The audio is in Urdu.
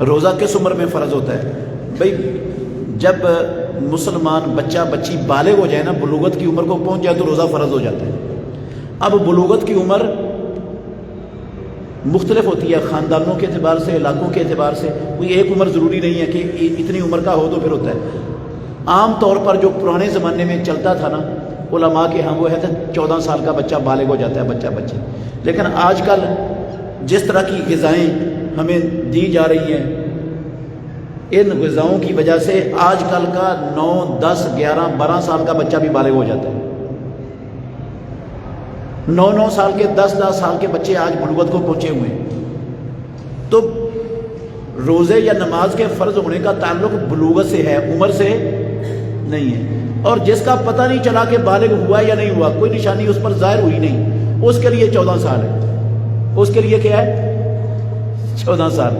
روزہ کس عمر میں فرض ہوتا ہے؟ بھئی جب مسلمان بچہ بچی بالغ ہو جائے نا، بلوغت کی عمر کو پہنچ جائے تو روزہ فرض ہو جاتا ہے۔ اب بلوغت کی عمر مختلف ہوتی ہے خاندانوں کے اعتبار سے، علاقوں کے اعتبار سے، کوئی ایک عمر ضروری نہیں ہے کہ اتنی عمر کا ہو تو پھر ہوتا ہے۔ عام طور پر جو پرانے زمانے میں چلتا تھا نا علماء کے ہاں، وہ ہے 14 سال کا بچہ بالغ ہو جاتا ہے، بچہ بچی۔ لیکن آج کل جس طرح کی غذائیں ہمیں دی جا رہی ہیں، ان غذاؤں کی وجہ سے آج کل کا 9، 10، 11، 12 سال کا بچہ بھی بالغ ہو جاتا ہے۔ 9 سال کے، 10 سال کے بچے آج بلوغت کو پہنچے ہوئے ہیں۔ تو روزے یا نماز کے فرض ہونے کا تعلق بلوغت سے ہے، عمر سے نہیں ہے۔ اور جس کا پتہ نہیں چلا کہ بالغ ہوا یا نہیں ہوا، کوئی نشانی اس پر ظاہر ہوئی نہیں، اس کے لیے 14 سال ہے، اس کے لیے کیا ہے؟ 14 سال۔